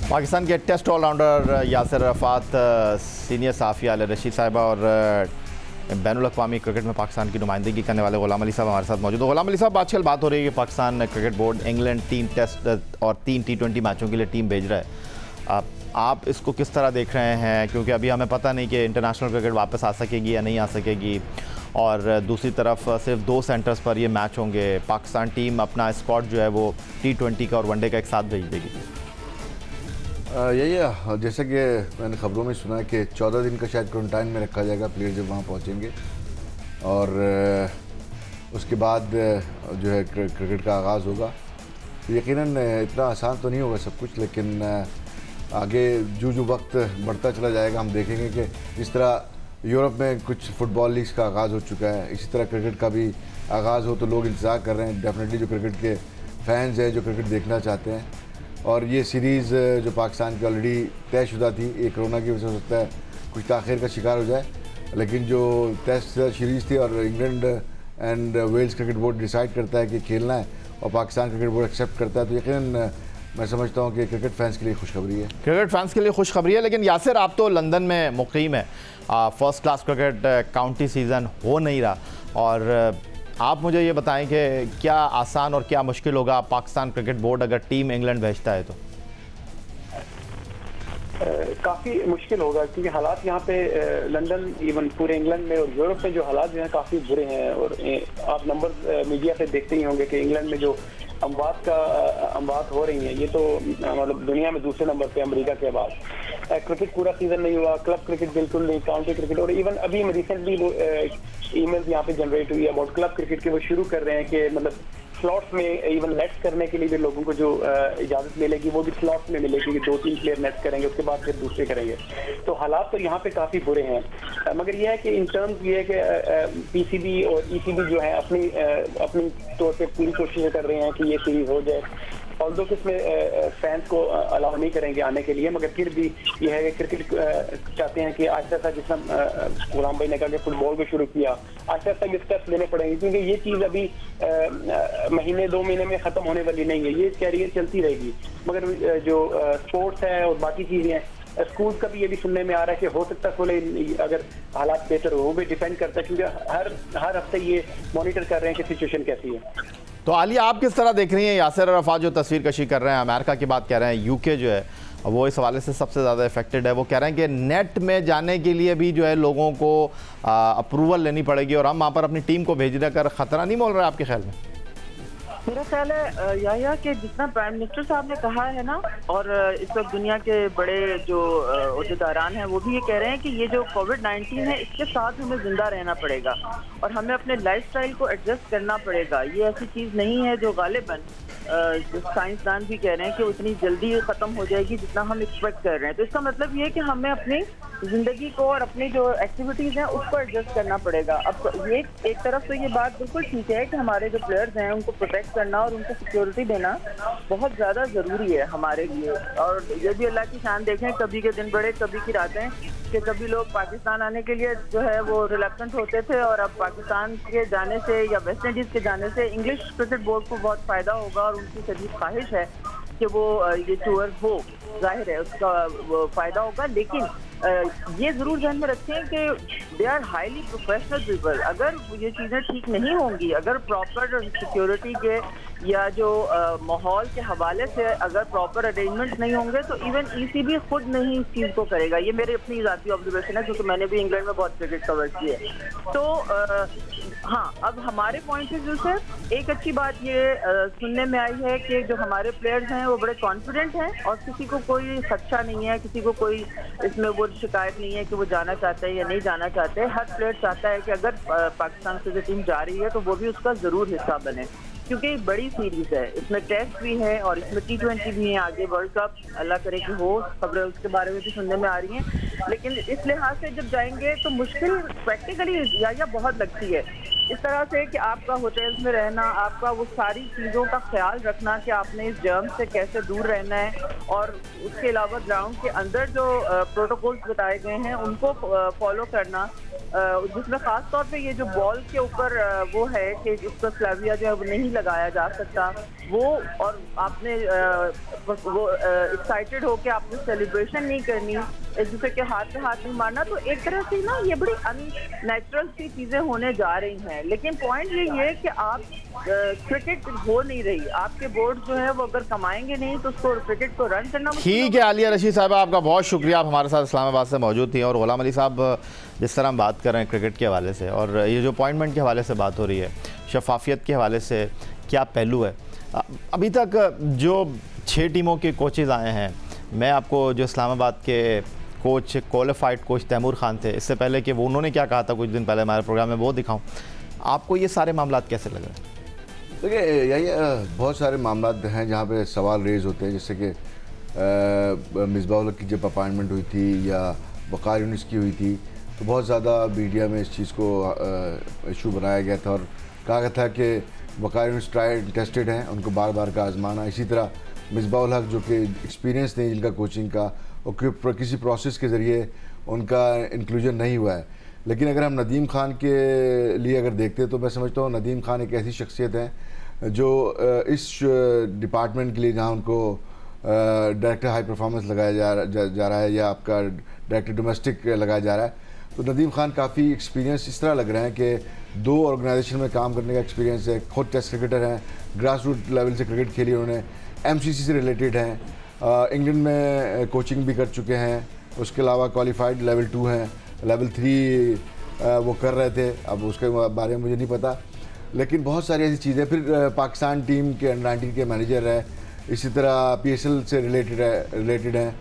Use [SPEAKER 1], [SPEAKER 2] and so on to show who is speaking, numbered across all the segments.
[SPEAKER 1] पाकिस्तान के test allrounder Yasir Arafat, senior Safia Ali Rashid साहिबा और बैनुल-अक़वामी क्रिकेट में पाकिस्तान की नुमाइंदगी करने वाले ग़ुलाम अली साहब हमारे साथ मौजूद हैं। ग़ुलाम अली साहब, आजकल बात हो रही है कि Pakistan cricket board England 3 test और 3 T20 मैचों के लिए टीम भेज रहा है। आप इसको किस तरह देख रहे हैं, क्योंकि अभी हमें पता नहीं कि इंटरनेशनल क्रिकेट वापस आ सकेगी या नहीं आ सकेगी, और दूसरी तरफ सिर्फ 2 सेंटर्स पर ये मैच होंगे। पाकिस्तान टीम अपना स्क्वाड जो है वो T20 का और वनडे का एक साथ भेज देगी।
[SPEAKER 2] यही है, जैसे कि मैंने ख़बरों में सुना है कि 14 दिन का शायद क्वारंटाइन में रखा जाएगा प्लेयर जब वहाँ पहुँचेंगे, और उसके बाद जो है क्रिकेट का आगाज़ होगा। यकीनन इतना आसान तो नहीं होगा सब कुछ, लेकिन आगे जो वक्त बढ़ता चला जाएगा हम देखेंगे कि जिस तरह यूरोप में कुछ फुटबॉल लीग्स का आगाज़ हो चुका है, इसी तरह क्रिकेट का भी आगाज़ हो तो लोग इंतज़ार कर रहे हैं। डेफिनेटली जो क्रिकेट के फैंस हैं, जो क्रिकेट देखना चाहते हैं, और ये सीरीज़ जो पाकिस्तान की ऑलरेडी तयशुदा थी, ये कोरोना की वजह से हो सकता है कुछ ताख़ीर का शिकार हो जाए, लेकिन जो टेस्ट सीरीज़ थी और England and Wales cricket board decide करता है कि खेलना है और पाकिस्तान क्रिकेट बोर्ड एक्सेप्ट करता है, तो यकीनन मैं समझता हूँ कि क्रिकेट फैंस के लिए खुशखबरी है।
[SPEAKER 1] क्रिकेट फैंस के लिए खुशखबरी है। लेकिन यासिर, आप तो लंदन में मुक़ीम है, first class cricket county season हो नहीं रहा, और आप मुझे ये बताएं कि क्या आसान और क्या मुश्किल होगा पाकिस्तान क्रिकेट बोर्ड अगर टीम इंग्लैंड भेजता है तो?
[SPEAKER 3] काफ़ी मुश्किल होगा, क्योंकि हालात यहाँ पे लंदन, इवन पूरे इंग्लैंड में और यूरोप में जो हालात जो हैं काफ़ी बुरे हैं। और आप नंबर मीडिया पे देखते ही होंगे कि इंग्लैंड में जो अमवात हो रही हैं, ये तो मतलब दुनिया में दूसरे नंबर पे अमेरिका के बाद। क्रिकेट पूरा सीजन नहीं हुआ, क्लब क्रिकेट बिल्कुल नहीं, काउंटी क्रिकेट, और इवन अभी रिसेंटली ईमेल्स यहाँ पे जनरेट हुई है अबाउट क्लब क्रिकेट के, वो शुरू कर रहे हैं कि मतलब स्लॉट्स में इवन नेट्स करने के लिए भी लोगों को जो इजाज़त मिलेगी वो भी स्लॉट्स में मिलेगी कि 2-3 प्लेयर नेट्स करेंगे, उसके बाद फिर दूसरे करेंगे। तो हालात तो यहाँ पे काफ़ी बुरे हैं, मगर यह है कि इन टर्म्स ये है कि पीसीबी और ईसीबी जो है अपनी तौर पे पूरी कोशिश कर रहे हैं कि ये सीरीज़ हो जाए। ऑल्दो कि इसमें फैंस को अलाउ नहीं करेंगे आने के लिए, मगर फिर भी यह है कि क्रिकेट चाहते हैं कि आहिस्ता आहिस्ता, जिस तरह गुलाम भाई ने कहा कि फुटबॉल को शुरू किया, आहिस्ता आहिस्ता ये स्टेप्स लेने पड़ेंगे, क्योंकि ये चीज़ अभी महीने 2 महीने में ख़त्म होने वाली नहीं है, ये कैरियर चलती रहेगी। मगर जो स्पोर्ट्स है और बाकी चीज़ें हैं, स्कूल का भी ये भी सुनने में आ रहा है कि हो सकता है अगर हालात बेहतर हो, वो भी डिपेंड करता है, क्योंकि हर हफ्ते ये मॉनिटर कर रहे हैं कि सिचुएशन कैसी है।
[SPEAKER 1] तो आलिया, आप किस तरह देख रही हैं यासिर अरफात जो तस्वीर कशी कर रहे हैं? अमेरिका की बात कह रहे हैं, यूके जो है वो इस हवाले से सबसे ज़्यादा इफेक्टेड है। वो कह रहे हैं कि नेट में जाने के लिए भी जो है लोगों को अप्रूवल लेनी पड़ेगी, और हम वहाँ पर अपनी टीम को भेजने का खतरा नहीं मोल रहा है आपके ख्याल में?
[SPEAKER 4] मेरा ख्याल है या कि जितना प्राइम मिनिस्टर साहब ने कहा है ना, और इस वक्त दुनिया के बड़े जो ओहदेदारान हैं वो भी ये कह रहे हैं कि ये जो कोविड-19 है, इसके साथ हमें जिंदा रहना पड़ेगा और हमें अपने लाइफस्टाइल को एडजस्ट करना पड़ेगा। ये ऐसी चीज़ नहीं है जो गालिबन साइंसदान भी कह रहे हैं कि उतनी जल्दी ख़त्म हो जाएगी जितना हम एक्सपेक्ट कर रहे हैं। तो इसका मतलब ये है कि हमें अपनी ज़िंदगी को और अपनी जो एक्टिविटीज़ हैं उसको एडजस्ट करना पड़ेगा। अब ये एक तरफ तो ये बात बिल्कुल ठीक है कि हमारे जो प्लेयर्स हैं उनको प्रोटेक्ट करना और उनको सिक्योरिटी देना बहुत ज़्यादा ज़रूरी है हमारे लिए, और ये भी अल्लाह की शान देखें, कभी के दिन बड़े कभी की रातें, कि कभी लोग पाकिस्तान आने के लिए जो है वो रिलक्टेंट होते थे, और अब पाकिस्तान के जाने से या वेस्ट इंडीज़ के जाने से इंग्लिश क्रिकेट बोर्ड को बहुत फ़ायदा होगा, और उनकी शदीद ख्वाहिश है कि वो ये टूर हो, जाहिर है उसका फ़ायदा होगा। लेकिन ये ज़रूर ध्यान में रखें कि they are highly professional people. अगर ये चीज़ें ठीक नहीं होंगी, अगर प्रॉपर सिक्योरिटी के या जो माहौल के हवाले से अगर प्रॉपर अरेंजमेंट नहीं होंगे, तो इवन ईसीबी खुद नहीं इस चीज़ को करेगा। ये मेरी अपनी ज़ाती ऑब्जर्वेशन है, क्योंकि मैंने भी इंग्लैंड में बहुत क्रिकेट कवर की है। तो हाँ, अब हमारे पॉइंट ऑफ व्यू से एक अच्छी बात ये सुनने में आई है कि जो हमारे प्लेयर्स हैं वो बड़े कॉन्फिडेंट हैं, और किसी को कोई खदशा नहीं है, किसी को कोई इसमें वो शिकायत नहीं है कि वो जाना चाहते हैं या नहीं जाना चाहते। हर प्लेयर चाहता है कि अगर पाकिस्तान से जो टीम जा रही है तो वो भी उसका ज़रूर हिस्सा बने, क्योंकि बड़ी सीरीज़ है, इसमें टेस्ट भी है और इसमें T20 भी है, आगे वर्ल्ड कप अल्लाह करे कि हो, खबरें उसके बारे में भी सुनने में आ रही हैं। लेकिन इस लिहाज से जब जाएंगे तो मुश्किल प्रैक्टिकली या बहुत लगती है, इस तरह से कि आपका होटल्स में रहना, आपका वो सारी चीज़ों का ख्याल रखना कि आपने इस जर्म से कैसे दूर रहना है, और उसके अलावा ग्राउंड के अंदर जो प्रोटोकॉल्स बताए गए हैं उनको फॉलो करना, जिसमें खास तौर पे ये जो बॉल के ऊपर वो है कि उसका स्लाविया जो है वो नहीं लगाया जा सकता वो, और आपने वो एक्साइटेड होकर आपने सेलिब्रेशन नहीं करनी, एक दूसरे के हाथ पे हाथ नहीं मारना, तो एक तरह से ना ये बड़ी अननेचुरल सी चीजें होने जा रही हैं। लेकिन पॉइंट ये है कि आप क्रिकेट हो नहीं रही, आपके बोर्ड जो है वो अगर कमाएंगे नहीं तो उसको क्रिकेट को रन करना।
[SPEAKER 1] ठीक है आलिया रशीद साहब, आपका बहुत शुक्रिया, आप हमारे साथ इस्लामाबाद से मौजूद थी। और गुलाम अली साहब, जिस तरह हम बात कर रहे हैं क्रिकेट के हवाले से और ये जो अपॉइंटमेंट के हवाले से बात हो रही है, शफाफियत के हवाले से क्या पहलू है, अभी तक जो 6 टीमों के कोचेज़ आए हैं, मैं आपको जो इस्लामाबाद के coach, qualified coach Taimur Khan थे, इससे पहले कि वो उन्होंने क्या कहा था कुछ दिन पहले हमारे प्रोग्राम में, वो दिखाऊं आपको, ये सारे मामला कैसे लग रहे हैं?
[SPEAKER 2] देखिए यही बहुत सारे मामला हैं जहाँ पे सवाल रेज होते हैं, जैसे कि मिसबाह उल हक की जब अपॉइंटमेंट हुई थी या वक़ार यूनिस की हुई थी, तो बहुत ज़्यादा मीडिया में इस चीज़ को इशू बनाया गया था और कहा गया था कि वक़ार यूनिस ट्राइड टेस्टेड हैं, उनको बार बार का आजमाना। इसी तरह मिसबाह उल हक जो कि एक्सपीरियंस नहीं जिनका कोचिंग का, और किसी प्रोसेस के ज़रिए उनका इंक्लूजन नहीं हुआ है। लेकिन अगर हम नदीम खान के लिए अगर देखते हैं तो मैं समझता हूँ नदीम खान एक ऐसी शख्सियत है जो इस डिपार्टमेंट के लिए, जहाँ उनको डायरेक्टर हाई परफॉर्मेंस लगाया जा रहा है या आपका डायरेक्टर डोमेस्टिक लगाया जा रहा है, तो नदीम खान काफ़ी एक्सपीरियंस इस तरह लग रहे हैं कि 2 ऑर्गेनाइजेशन में काम करने का एक्सपीरियंस है, खुद टेस्ट क्रिकेटर हैं, ग्रास रूट लेवल से क्रिकेट खेली उन्होंने, MCC से रिलेटेड हैं, इंग्लैंड में कोचिंग भी कर चुके हैं, उसके अलावा क्वालिफाइड लेवल 2 हैं, लेवल 3 वो कर रहे थे, अब उसके बारे में मुझे नहीं पता। लेकिन बहुत सारी ऐसी चीज़ें, फिर पाकिस्तान टीम के अंडर-19 के मैनेजर है, इसी तरह PSL से रिलेटेड हैं,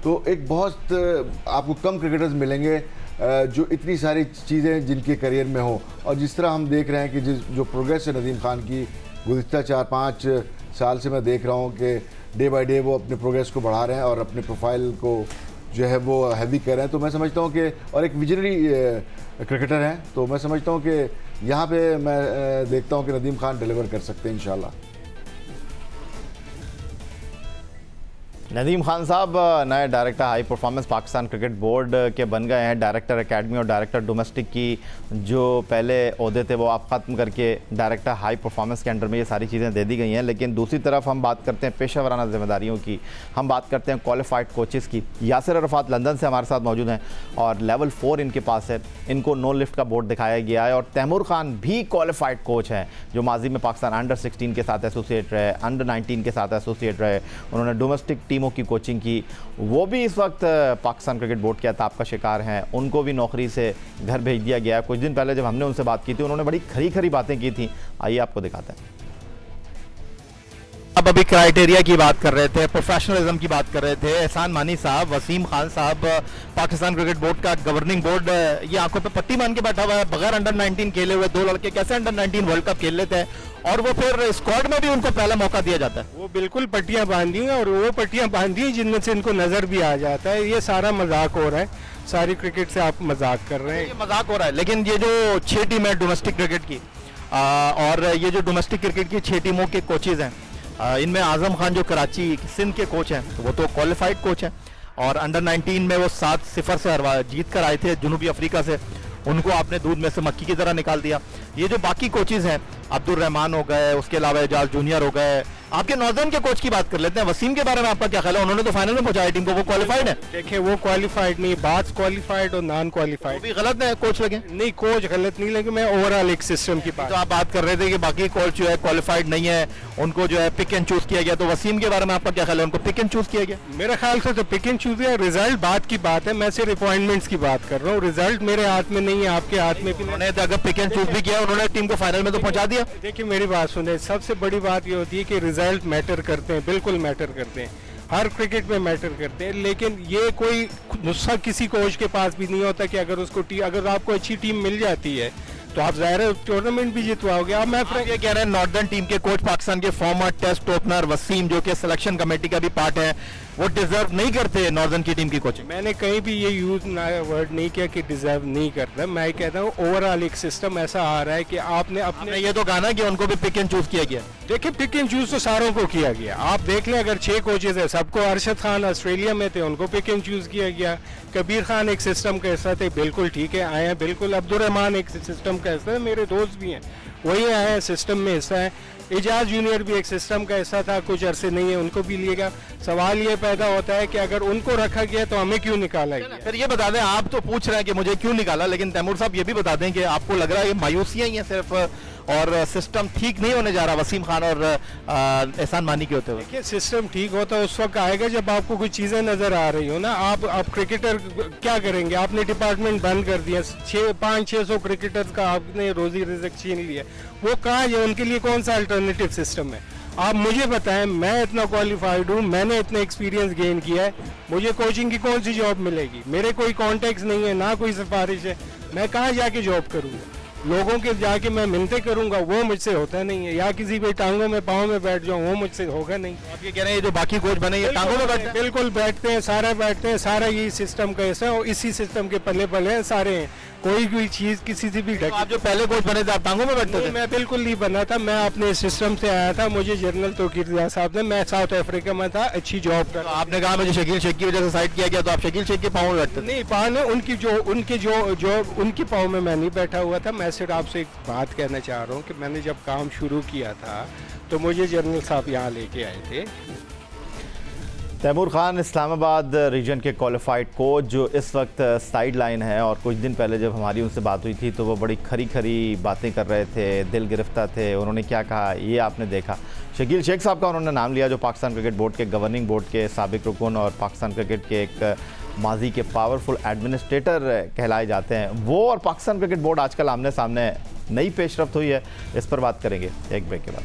[SPEAKER 2] तो एक बहुत आपको कम क्रिकेटर्स मिलेंगे जो इतनी सारी चीज़ें जिनके करियर में हो। और जिस तरह हम देख रहे हैं कि जो प्रोग्रेस है नदीम खान की गुज़िश्ता 4-5 साल से, मैं देख रहा हूँ कि डे बाय डे वो अपने प्रोग्रेस को बढ़ा रहे हैं और अपने प्रोफाइल को जो है वो हैवी कर रहे हैं। तो मैं समझता हूँ कि, और एक विजनरी क्रिकेटर हैं, तो मैं समझता हूँ कि यहाँ पे मैं देखता हूँ कि नदीम खान डिलीवर कर सकते हैं इंशाल्लाह।
[SPEAKER 1] नदीम खान साहब नए director high performance Pakistan cricket board के बन गए हैं। डायरेक्टर एकेडमी और डायरेक्टर डोमेस्टिक की जो पहले ओहदे थे वो आप ख़त्म करके डायरेक्टर हाई परफॉर्मेंस के अंडर में ये सारी चीज़ें दे दी गई हैं। लेकिन दूसरी तरफ हम बात करते हैं पेशेवराना जिम्मेदारियों की, हम बात करते हैं क्वालिफाइड कोचेज़ की। यासिर अरफात लंदन से हमारे साथ मौजूद हैं और लेवल 4 इनके पास है, इनको नो लिफ्ट का बोर्ड दिखाया गया है। और तैमूर खान भी क्वालिफाइड कोच हैं जो माजी में पाकिस्तान अंडर 16 के साथ एसोसिएट रहे, अंडर 19 के साथ एसोसिएट रहे, उन्होंने डोमेस्टिक टीमों की कोचिंग की। वो भी इस वक्त पाकिस्तान क्रिकेट बोर्ड के अताब का शिकार हैं, उनको भी नौकरी से घर भेज दिया गया। कुछ दिन पहले जब हमने उनसे बात की थी उन्होंने बड़ी खरी खरी बातें की थी, आइए आपको दिखाते हैं। अब अभी क्राइटेरिया की बात कर रहे थे, प्रोफेशनलिज्म की बात कर रहे थे। एहसान मानी साहब, वसीम खान साहब, पाकिस्तान क्रिकेट बोर्ड का गवर्निंग बोर्ड, ये आंखों पे पट्टी मान के बैठा हुआ है। बगैर अंडर 19 खेले हुए 2 लड़के कैसे अंडर 19 वर्ल्ड कप खेल लेते हैं और वो फिर स्क्वाड में भी उनको पहला मौका दिया जाता है।
[SPEAKER 5] वो बिल्कुल पट्टियां बांधी हैं और वो पट्टियां बांधी हैं जिनमें से इनको नजर भी आ जाता है। ये सारा मजाक हो रहा है, सारी क्रिकेट से आप मजाक कर रहे हैं।
[SPEAKER 1] ये मजाक हो रहा है, लेकिन ये जो 6 टीम है डोमेस्टिक क्रिकेट की और ये जो डोमेस्टिक क्रिकेट की 6 टीमों के कोचेज हैं, इनमें आजम खान जो कराची सिंध के कोच हैं वो तो क्वालिफाइड कोच हैं और अंडर 19 में वो 7-0 से जीत कर आए थे जनूबी अफ्रीका से, उनको आपने दूध में से मक्की की तरह निकाल दिया। ये जो बाकी कोचेज हैं, अब्दुल रहमान हो गए, उसके अलावा एजाज जूनियर हो गए। आपके नॉर्दर्न के कोच की बात कर लेते हैं, वसीम के बारे में आपका क्या ख्याल है? उन्होंने तो फाइनल में पहुंचाया टीम को, वो क्वालिफाइड है।
[SPEAKER 5] देखिए वो क्वालिफाइड नहीं, बात क्वालिफाइड और नॉन क्वालिफाइड
[SPEAKER 1] भी गलत है कोच लगे?
[SPEAKER 5] नहीं, कोच गलत नहीं लगे, मैं ओवरऑल एक सिस्टम की बात।
[SPEAKER 1] तो आप बात कर रहे थे कि बाकी कोच जो है क्वालिफाइड नहीं है, उनको जो है पिक एंड चूज किया गया, तो वसीम के बारे में आपका क्या ख्याल है? उनको पिक एंड चूज किया गया?
[SPEAKER 5] मेरे ख्याल से तो पिक एंड चूज है, रिजल्ट बात की बात है, मैं सिर्फ अपॉइंटमेंट्स की बात कर रहा हूँ। रिजल्ट मेरे हाथ में नहीं है, आपके हाथ में भी नहीं।
[SPEAKER 1] उन्होंने अगर पिक एंड चूज भी किया, उन्होंने टीम को फाइनल में तो पहुंचा दिया।
[SPEAKER 5] देखिए मेरी बात सुने, सबसे बड़ी बात ये होती है कि रिजल्ट मैटर करते हैं, बिल्कुल मैटर करते हैं, हर क्रिकेट में मैटर करते हैं। लेकिन ये कोई नुस्खा किसी कोच के पास भी नहीं होता कि अगर आपको अच्छी टीम मिल जाती है तो आप ज़ाहिर टूर्नामेंट भी जितवाओगे। अब मैं
[SPEAKER 1] ये कह रहे हैं नॉर्दर्न टीम के कोच पाकिस्तान के फॉर्मर टेस्ट ओपनर वसीम, जो कि सिलेक्शन कमेटी का भी पार्ट है, वो डिजर्व नहीं करते नॉर्दर्न की टीम की कोचिंग?
[SPEAKER 5] मैंने कहीं भी ये यूज वर्ड नहीं किया कि डिजर्व नहीं करता। मैं कहता हूँ ओवरऑल एक सिस्टम ऐसा आ रहा है कि आपने अपने
[SPEAKER 1] ये तो कहा ना कि उनको भी पिक एंड चूज किया गया।
[SPEAKER 5] देखिए पिक एंड चूज तो सारों को किया गया। आप देख लें, अगर 6 कोचेज है, सबको अरशद खान ऑस्ट्रेलिया में थे, उनको पिक एंड चूज किया गया। कबीर खान एक सिस्टम का हिस्सा थे, बिल्कुल ठीक है, आए हैं। बिल्कुल अब्दुर्रहमान एक सिस्टम का हिस्सा है, मेरे दोस्त भी हैं, वही आए हैं, सिस्टम में हिस्सा है। एजाज जूनियर भी एक सिस्टम का हिस्सा था, कुछ अरसे नहीं है, उनको भी लिएगा। सवाल ये पैदा होता है कि अगर उनको रखा गया तो हमें क्यों निकाला गया?
[SPEAKER 1] फिर ये बता दें, आप तो पूछ रहे हैं कि मुझे क्यों निकाला, लेकिन तैमूर साहब ये भी बता दें कि आपको लग रहा है ये मायूसियां ही हैं सिर्फ, और सिस्टम ठीक नहीं होने जा रहा वसीम खान और एहसान मानी के होते हुए?
[SPEAKER 5] देखिए सिस्टम ठीक होता उस वक्त आएगा जब आपको कुछ चीज़ें नज़र आ रही हो ना। आप क्रिकेटर क्या करेंगे? आपने डिपार्टमेंट बंद कर दिया, 500-600 क्रिकेटर्स का आपने रोजी रिज़्क छीन लिया, वो कहाँ है? उनके लिए कौन सा अल्टरनेटिव सिस्टम है? आप मुझे बताएं, मैं इतना क्वालिफाइड हूँ, मैंने इतना एक्सपीरियंस गेन किया है, मुझे कोचिंग की कौन सी जॉब मिलेगी? मेरे कोई कॉन्टेक्ट नहीं है, ना कोई सिफारिश है, मैं कहाँ जाके जॉब करूँगा? लोगों के जाके मैं मिन्नतें करूंगा, वो मुझसे होता नहीं है। या किसी भी टांगों में पाँव में बैठ जाऊं, वो मुझसे होगा नहीं।
[SPEAKER 1] आप ये कह रहे हैं जो बाकी कोच बने ये टांगों में बैठते हैं?
[SPEAKER 5] बिल्कुल बैठते हैं, सारा बैठते हैं, सारा यही सिस्टम का हिस्सा है और इसी सिस्टम के पल्ले पल्ले हैं सारे हैं। कोई चीज किसी से भी ढक।
[SPEAKER 1] आप जो पहले कोच बने थे आप टांगों में बैठते थे?
[SPEAKER 5] मैं बिल्कुल नहीं बना था, मैं अपने सिस्टम से आया था। मुझे जनरल तौकीर रियाज साहब ने, मैं साउथ अफ्रीका में था, अच्छी जॉब कर।
[SPEAKER 1] आपने कहा मुझे शकील शेख की वजह से साइड किया गया, तो आप शकील शेख के पाँव में बैठते?
[SPEAKER 5] नहीं, पाँव में उनके पाँव में मैं नहीं बैठा हुआ था। मैं सिर्फ आपसे एक बात कहना चाह रहा हूँ कि मैंने जब काम शुरू किया था तो मुझे जनरल साहब यहाँ लेके आए थे।
[SPEAKER 1] तैमूर खान इस्लामाबाद रीजन के क्वालिफाइड कोच जो इस वक्त साइड लाइन है, और कुछ दिन पहले जब हमारी उनसे बात हुई थी तो वो बड़ी खरी खरी बातें कर रहे थे, दिल गिरफ्तार थे। उन्होंने क्या कहा ये आपने देखा। शकील शेख साहब का उन्होंने नाम लिया जो पाकिस्तान क्रिकेट बोर्ड के गवर्निंग बोर्ड के साबिक रुकन और पाकिस्तान क्रिकेट के एक माजी के पावरफुल एडमिनिस्ट्रेटर कहलाए जाते हैं। वो और पाकिस्तान क्रिकेट बोर्ड आजकल आमने सामने नई पेशरफ्त हुई है, इस पर बात करेंगे एक ब्रेक के बाद।